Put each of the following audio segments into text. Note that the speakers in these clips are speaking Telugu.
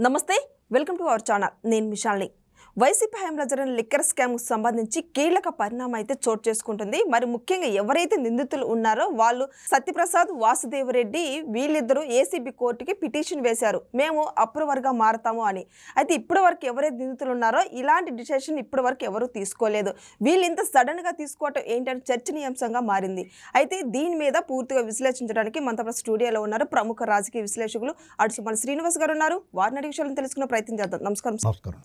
నమస్తే, వెల్కమ్ టు అవర్ ఛానల్. నేను విశాల్ని. వైసీపీ హయాంలో జరిగిన లిక్కర్ స్కామ్కు సంబంధించి కీలక పరిణామం అయితే చోటు చేసుకుంటుంది. మరి ముఖ్యంగా ఎవరైతే నిందితులు ఉన్నారో వాళ్ళు సత్యప్రసాద్, వాసుదేవరెడ్డి వీళ్ళిద్దరూ ఏసీబీ కోర్టుకి పిటిషన్ వేశారు, మేము అప్రూవర్గా మారతాము అని. అయితే ఇప్పటి వరకు ఎవరైతే నిందితులు ఉన్నారో ఇలాంటి డిసిషన్ ఇప్పటి వరకు ఎవరు తీసుకోలేదు. వీళ్ళు ఇంత సడన్గా తీసుకోవటం ఏంటంటే చర్చనీయాంశంగా మారింది. అయితే దీని మీద పూర్తిగా విశ్లేషించడానికి మనతో స్టూడియోలో ఉన్నారు ప్రముఖ రాజకీయ విశ్లేషకులు అడుసుమల్లి శ్రీనివాస్ గారు ఉన్నారు. వారిని అడిగే విషయాలను తెలుసుకునే ప్రయత్నం చేద్దాం. నమస్కారం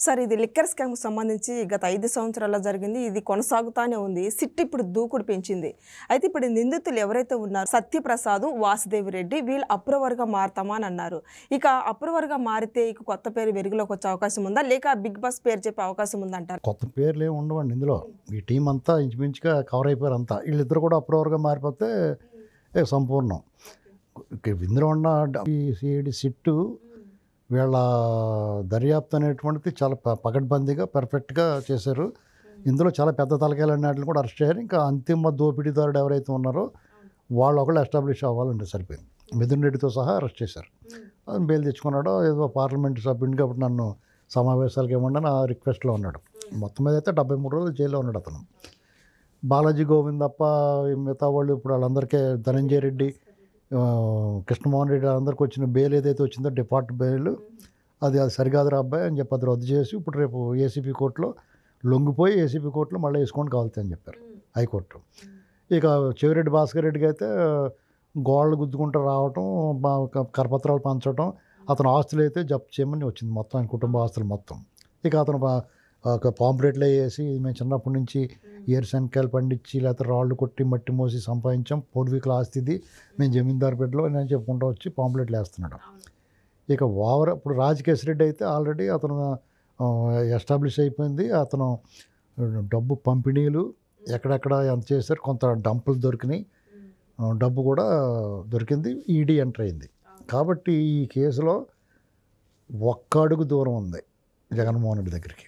సార్. ఇది లిక్కర్ స్కామ్ సంబంధించి గత 5 సంవత్సరాల్లో జరిగింది. ఇది కొనసాగుతానే ఉంది. సిట్ ఇప్పుడు దూకుడు పెంచింది. అయితే ఇప్పుడు నిందితులు ఎవరైతే ఉన్నారో సత్యప్రసాద్, వాసుదేవరెడ్డి వీళ్ళు అప్రూవర్గా మారతామా అని అన్నారు. ఇక అప్రూవర్గా మారితే ఇక కొత్త పేరు వెలుగులోకి వచ్చే అవకాశం ఉందా, లేక బిగ్ బాస్ పేరు చెప్పే అవకాశం ఉందంటారు? కొత్త పేర్లు ఏమి ఉండవండి ఇందులో. ఈ టీం అంతా ఇంచుమించుగా కవర్ అయిపోయారు అంతా. వీళ్ళిద్దరు కూడా అప్రూవర్గా మారిపోతే సంపూర్ణం. ఇందులో ఉన్న సిఐడి సిట్టు వీళ్ళ దర్యాప్తు అనేటువంటిది చాలా పకడ్బందీగా పర్ఫెక్ట్గా చేశారు. ఇందులో చాలా పెద్ద తలకాయలు అన్నట్లు కూడా అరెస్ట్ చేశారు. ఇంకా అంతిమ దోపిడీదారుడు ఎవరైతే ఉన్నారో వాళ్ళు ఒకళ్ళు ఎస్టాబ్లిష్ అవ్వాలంటే సరిపోయింది. మిథున్ రెడ్డితో సహా అరెస్ట్ చేశారు. అది బెయిల్ తెచ్చుకున్నాడో ఏదో పార్లమెంట్ సభ్యునిగా అప్పుడు నన్ను సమావేశాలకు ఏమన్నా నా రిక్వెస్ట్లో ఉన్నాడు. మొత్తం మీద అయితే 73 రోజులు జైల్లో ఉన్నాడు అతను. బాలాజీ గోవింద్ తప్ప మిగతా వాళ్ళు ఇప్పుడు వాళ్ళందరికీ ధనంజయ రెడ్డి, కృష్ణమోహన్ రెడ్డి అందరికి వచ్చిన బెయిల్ ఏదైతే వచ్చిందో డిఫాల్ట్ బెయిల్ అది సరికాదురా అబ్బాయి అని చెప్పి అది రద్దు చేసి ఇప్పుడు రేపు ఏసీపీ కోర్టులో లొంగిపోయి ఏసీపీ కోర్టులో మళ్ళీ వేసుకొని కావాలని చెప్పారు హైకోర్టు. ఇక చెవిరెడ్డి భాస్కర్ రెడ్డికి అయితే గోళ్ళు గుద్దుకుంటూ రావటం, కరపత్రాలు పంచడం, అతను ఆస్తులు అయితే జప్తు చేయమని వచ్చింది మొత్తం, ఆయన కుటుంబ ఆస్తులు మొత్తం. ఇక అతను ఒక పాంప్లెట్లో వేసి మేము చిన్నప్పటి నుంచి ఏరుశనకాయలు పండించి లేకపోతే రాళ్ళు కొట్టి మట్టి మోసి సంపాదించాం, పూర్వీకుల ఆస్తిది, మేము జమీందారు బిడ్డలో నేను చెప్పుకుంటూ వచ్చి పాంప్లెట్లు వేస్తున్నాడు. ఇక ఇప్పుడు రాజకేశ్ రెడ్డి అయితే ఆల్రెడీ అతను ఎస్టాబ్లిష్ అయిపోయింది. అతను డబ్బు పంపిణీలు ఎక్కడెక్కడ ఎంత చేశారు, కొంత డంపులు దొరికినాయి, డబ్బు కూడా దొరికింది, ఈడీ ఎంటర్ అయింది. కాబట్టి ఈ కేసులో ఒక్క అడుగు దూరం ఉంది జగన్మోహన్ రెడ్డి దగ్గరికి.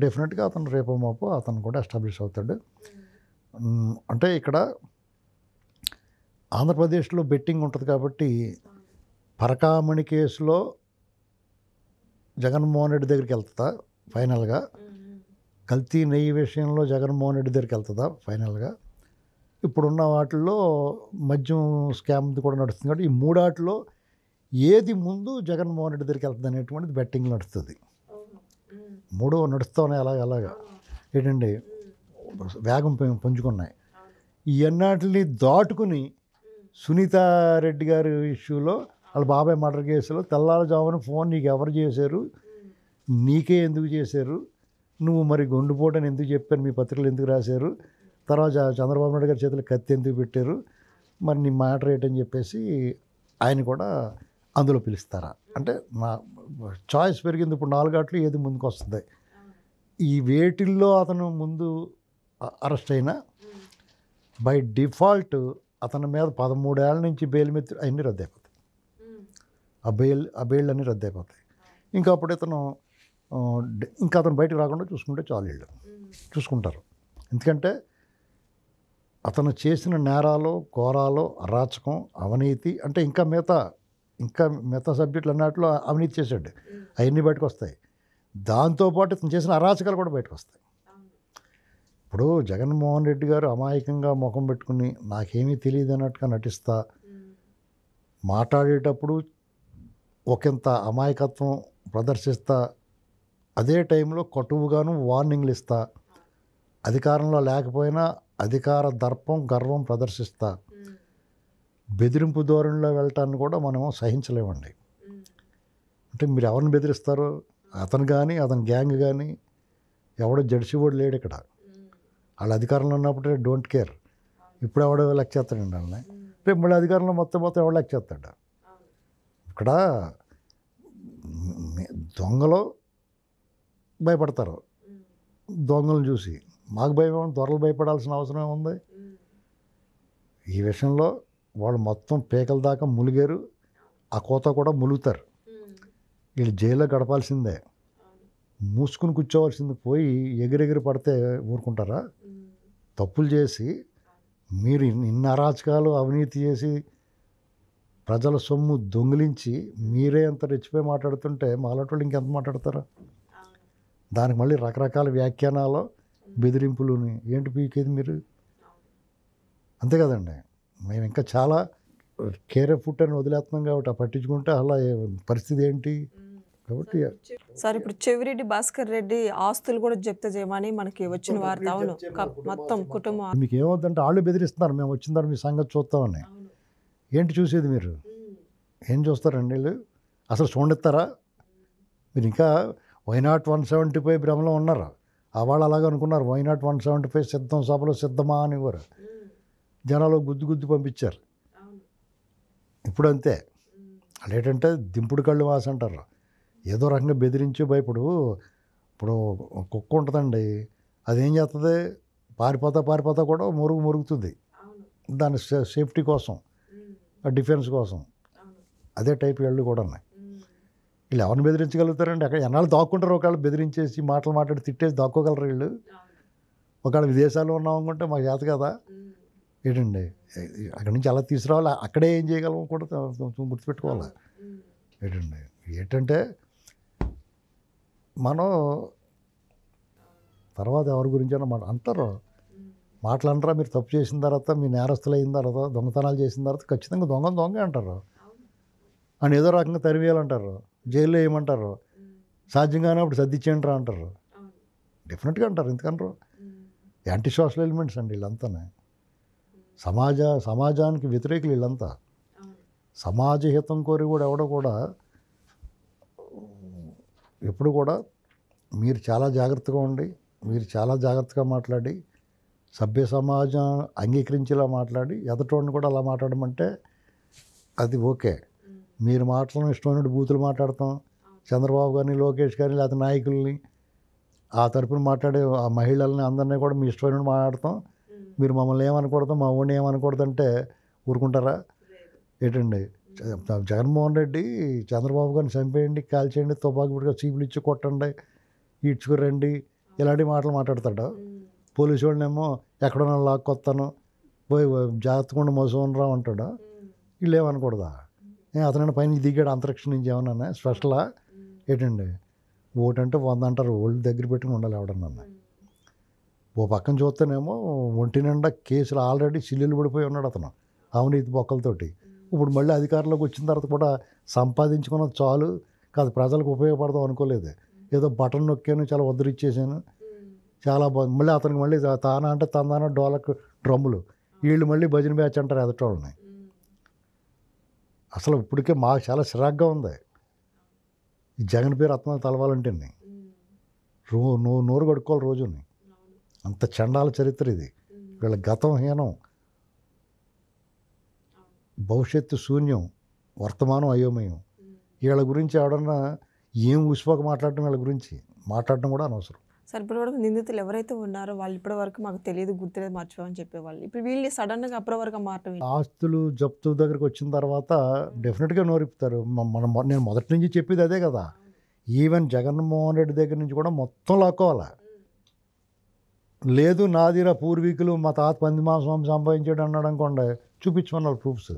డెఫినెట్గా అతను రేపు మాపు అతను కూడా ఎస్టాబ్లిష్ అవుతాడు. అంటే ఇక్కడ ఆంధ్రప్రదేశ్లో బెట్టింగ్ ఉంటుంది కాబట్టి పరకామణి కేసులో జగన్మోహన్ రెడ్డి దగ్గరికి వెళ్తుందా ఫైనల్గా, కల్తీ నెయ్యి విషయంలో జగన్మోహన్ రెడ్డి దగ్గరికి వెళ్తుందా ఫైనల్గా, ఇప్పుడున్న వాటిల్లో మద్యం స్కామ్ది కూడా నడుస్తుంది. కాబట్టి ఈ మూడాటిలో ఏది ముందు జగన్మోహన్ రెడ్డి దగ్గరికి వెళ్తుంది అనేటువంటిది బెట్టింగ్ నడుస్తుంది. మూడో నడుస్తానే అలాగా ఏంటండి వేగం పుంజుకున్నాయి. ఇవన్నిటిని దాటుకుని సునీతారెడ్డి గారి ఇష్యూలో వాళ్ళ బాబాయ్ మర్డర్ కేసులో తెల్లారుజామున ఫోన్ నీకు ఎవరు చేశారు, నీకే ఎందుకు చేశారు, నువ్వు మరి గుండుపోటని ఎందుకు చెప్పారు, మీ పత్రికలు ఎందుకు రాశారు, తర్వాత చంద్రబాబు నాయుడు గారి చేతులు కత్తి ఎందుకు పెట్టారు, మరి నీ మ్యాటర్ ఏంటని చెప్పేసి ఆయన కూడా అందులో పిలుస్తారా అంటే నా చాయిస్ పెరిగింది. ఇప్పుడు 4 గంటలు ఏది ముందుకు వస్తుంది. ఈ వేటిల్లో అతను ముందు అరెస్ట్ అయినా బై డిఫాల్ట్ అతని మీద 13 ఏళ్ళ నుంచి బెయిల్ మీద అన్నీ రద్దు అయిపోతాయి. ఆ బెయిల్ అన్నీ రద్దు అయిపోతాయి. ఇంకా అప్పుడు ఇంకా అతను బయటకు రాకుండా చూసుకుంటే చాలు, వీళ్ళు చూసుకుంటారు. ఎందుకంటే అతను చేసిన నేరాలు, ఘోరాలు, అరాచకం, అవినీతి అంటే ఇంకా మిగతా సబ్జెక్టులు అన్నట్లో అవినీతి చేశాడు, అవన్నీ బయటకు వస్తాయి. దాంతోపాటు ఇతను చేసిన అరాచకాలు కూడా బయటకు వస్తాయి. ఇప్పుడు జగన్మోహన్ రెడ్డి గారు అమాయకంగా ముఖం పెట్టుకుని నాకేమీ తెలియదు అన్నట్టుగా నటిస్తా, మాట్లాడేటప్పుడు ఒకంత అమాయకత్వం ప్రదర్శిస్తా, అదే టైంలో కటువుగాను వార్నింగ్లు ఇస్తా, అధికారంలో లేకపోయినా అధికార దర్పం గర్వం ప్రదర్శిస్తా, బెదిరింపు ధోరణిలో వెళ్ళటాన్ని కూడా మనము సహించలేమండి. అంటే మీరు ఎవరిని బెదిరిస్తారో అతను కానీ అతని గ్యాంగ్ కానీ ఎవడో జడ్సివాడు లేడు ఇక్కడ. వాళ్ళు అధికారంలో ఉన్నప్పుడే డోంట్ కేర్. ఇప్పుడు ఎవడో లెక్క చేస్తాడండి వాళ్ళని, రేపు మళ్ళీ అధికారంలో మొత్తం ఎవడు లెక్క చేస్తాడు. ఇక్కడ దొంగలు భయపడతారు దొంగలను చూసి, మాకు భయం, దొరలు భయపడాల్సిన అవసరం ఏముంది? ఈ విషయంలో వాళ్ళు మొత్తం పేకల దాకా ములిగారు, ఆ కోత కూడా ములుగుతారు. వీళ్ళు జైల్లో గడపాల్సిందే, మూసుకుని కూర్చోవలసింది పోయి ఎగిరెగిరి పడితే ఊరుకుంటారా? తప్పులు చేసి మీరు ఇన్ని అరాచకాలు అవినీతి చేసి ప్రజల సొమ్ము దొంగిలించి మీరే ఎంత రెచ్చిపోయి మాట్లాడుతుంటే మాలాంటి వాళ్ళు ఇంకెంత మాట్లాడతారు? దానికి మళ్ళీ రకరకాల వ్యాఖ్యానాలు, బెదిరింపులుని ఏంటి పీకేది మీరు? అంతే కదండి. మేము ఇంకా చాలా కేర్ ఆఫ్ ఫుట్ అని వదిలేస్తున్నాం కాబట్టి పట్టించుకుంటే అలా పరిస్థితి ఏంటి కాబట్టి. సార్ ఇప్పుడు చెవిరెడ్డి భాస్కర్ రెడ్డి ఆస్తులు కూడా జప్తు చేయమని మనకి వచ్చిన వార్త. అవును, మొత్తం కుటుంబం. మీకు ఏమవుతుందంటే వాళ్ళు బెదిరిస్తున్నారు, మేము వచ్చిన తర్వాత మీ సంగతి చూస్తామని. ఏంటి చూసేది మీరు? ఏం చూస్తారండి వీళ్ళు? అసలు చూడనిస్తారా మీరు? ఇంకా వైనాట్ 175 భ్రమలో ఉన్నారు. ఆ వాళ్ళు అలాగే అనుకున్నారు, వైనాట్ 175 సిద్ధం, సభలో సిద్ధమా అని ఇవ్వరు. జనాలు గుద్దు పంపించారు. ఇప్పుడు అంతే. వాళ్ళు ఏంటంటే దింపుడు కళ్ళు వాస అంటారు. ఏదో రకంగా బెదిరించి భయపడు. ఇప్పుడు కుక్క ఉంటుందండి, అదేం చేస్తుంది? పారిపోతా కూడా మురుగుతుంది దాని సేఫ్టీ కోసం, డిఫెన్స్ కోసం. అదే టైప్ వీళ్ళు కూడా ఉన్నాయి. వీళ్ళు ఎవరిని బెదిరించగలుగుతారండి? అక్కడ ఎన్నాళ్ళు దాక్కుంటారు? ఒకవేళ బెదిరించేసి మాట్లాడి తిట్టేసి దాక్కోగలరు వీళ్ళు? ఒకవేళ విదేశాల్లో ఉన్నాం అనుకుంటే మాకు చేత కదా ఏంటండి, అక్కడి నుంచి అలా తీసుకురావాలి, అక్కడే ఏం చేయగలం కూడా గుర్తుపెట్టుకోవాలి ఏంటంటే మనం తర్వాత ఎవరి గురించి అంటారు మాటలంటారా? మీరు తప్పు చేసిన తర్వాత, మీ నేరస్తులు అయిన తర్వాత, దొంగతనాలు చేసిన తర్వాత ఖచ్చితంగా దొంగ అంటారు అని ఏదో రకంగా తరివేయాలంటారు, జైల్లో వేయమంటారు, సాధ్యం కానప్పుడు సర్దిచ్చేయంటారా అంటారు. డెఫినెట్గా అంటారు. ఎందుకంటారు? యాంటీ సోషల్ ఎలిమెంట్స్ అండి వీళ్ళంతానే. సమాజానికి వ్యతిరేకులు వీళ్ళంతా. సమాజ హితం కోరి కూడా ఎవడో కూడా ఎప్పుడు కూడా మీరు చాలా జాగ్రత్తగా ఉండి, మీరు చాలా జాగ్రత్తగా మాట్లాడి, సభ్య సమాజం అంగీకరించేలా మాట్లాడి, ఎదటోడిని కూడా అలా మాట్లాడమంటే అది ఓకే. మీరు మాట్లాడడం ఇష్టమైన బూతులు మాట్లాడతాం, చంద్రబాబు గారిని, లోకేష్ గారిని, లేకపోతే నాయకుల్ని, ఆ తరపున మాట్లాడే ఆ మహిళల్ని అందరినీ కూడా మీ ఇష్టమైన మాట్లాడతాం, మీరు మమ్మల్ని ఏమనకూడదు, మా ఊడిని ఏమనకూడదు అంటే ఊరుకుంటారా ఏంటండి? జగన్మోహన్ రెడ్డి చంద్రబాబు గారిని చంపేయండి, కాల్చేయండి, తుపాకీ పుట్టుగా చీపులు ఇచ్చి కొట్టండి, ఈడ్చుకురండి, ఇలాంటి మాటలు మాట్లాడతాడు. పోలీసు వాళ్ళనేమో ఎక్కడో లాక్కొస్తాను, పోయి జాగ్రత్తగా మోసం రా అంటాడు. వీళ్ళు ఏమనకూడదా? అతనైనా పైన దిగాడు అంతరిక్షం నుంచి ఏమన్నా స్పెషలా ఏంటండి? ఓటంటే 100 అంటారు, ఓల్డ్ దగ్గర పెట్టుకుని ఉండాలి ఎవడన్నా. ఓ పక్కన చూస్తేనేమో ఒంటి నిండా కేసులు ఆల్రెడీ సిల్లులు పడిపోయి ఉన్నాడు అతను అవినీతి బొక్కలతోటి. ఇప్పుడు మళ్ళీ అధికారంలోకి వచ్చిన తర్వాత కూడా సంపాదించుకున్నది చాలు కాదు, ప్రజలకు ఉపయోగపడదాం అనుకోలేదు. ఏదో బటన్ నొక్కాను, చాలా వదిలిచ్చేసాను, చాలా బాగుంది. మళ్ళీ అతనికి మళ్ళీ తానా అంటే తందాన డోలకు డ్రమ్ములు, వీళ్ళు మళ్ళీ భజన బ్యాచ్ అంటారు ఎదటోళ్ళని. అసలు ఇప్పటికే మాకు చాలా చిరాగ్గా ఉంది ఈ జగన్ పేరు ఆత్మ తలవాలంటే. నోరు కడుక్కోవాలి రోజుని. అంత చండాల చరిత్ర ఇది. వీళ్ళ గతం హీనం, భవిష్యత్తు శూన్యం, వర్తమానం అయోమయం. వీళ్ళ గురించి ఎవడన్నా ఏం ఊసిపోక మాట్లాడటం, వీళ్ళ గురించి మాట్లాడటం కూడా అనవసరం. సార్ ఇప్పటివరకు నిందితులు ఎవరైతే ఉన్నారో వాళ్ళు ఇప్పటివరకు మాకు తెలియదు, గుర్తులేదు, మర్చిపోమని చెప్పేవాళ్ళు. ఇప్పుడు వీళ్ళు సడన్గా అప్పటివరకు మారటం. ఆస్తులు జప్తు దగ్గరికి వచ్చిన తర్వాత డెఫినెట్గా నోరిపుతారు. నేను మొదటి నుంచి చెప్పేది అదే కదా. ఈవెన్ జగన్మోహన్ రెడ్డి దగ్గర నుంచి కూడా మొత్తం లాక్కోవాలి. లేదు నాదిరా పూర్వీకులు మా తాత పంది మాంసం సంపాదించాడు అన్నాడు అనుకోండి, చూపించుకున్నారు ప్రూఫ్స్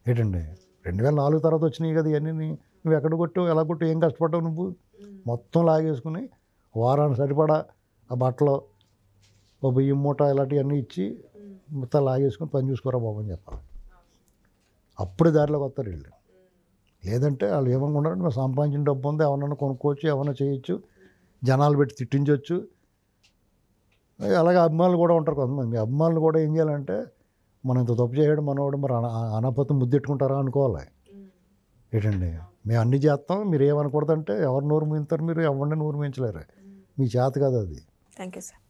ఏంటండి. 2004 తర్వాత వచ్చినాయి కదా ఇవన్నీ. నువ్వు ఎక్కడ కొట్టావు, ఎలా కొట్టావు, ఏం కష్టపడ్డావు నువ్వు, మొత్తం లాగేసుకుని వారానికి సరిపడా ఆ బట్టలు, ఓ బియ్యం మూట ఇలాంటివన్నీ ఇచ్చి మొత్తం లాగేసుకుని పని చూసుకోరా బాబు అని చెప్పాలి. అప్పుడు దారిలోకి వస్తారు వీళ్ళు. లేదంటే వాళ్ళు ఏమనుకుంటారంటే మేము సంపాదించిన డబ్బు ఉంది, ఎవరన్నా కొనుక్కోవచ్చు, ఏమన్నా చేయొచ్చు, జనాలు పెట్టి తిట్టించవచ్చు. అలాగే అభిమానులు కూడా ఉంటారు కొంతమంది. మీ అభిమానులు కూడా ఏం చేయాలంటే మనం ఇంత తప్పు చేయడం మనవాడు మరి అనపతి ముద్దెట్టుకుంటారా అనుకోవాలి ఏంటండి. మేము అన్నీ చేస్తాం, మీరు ఏమనకూడదంటే ఎవరు నోరు మింగుతారు? మీరు ఎవరిని నోరు మించలేరు, మీ చేత కాదు అది. Thank you sir.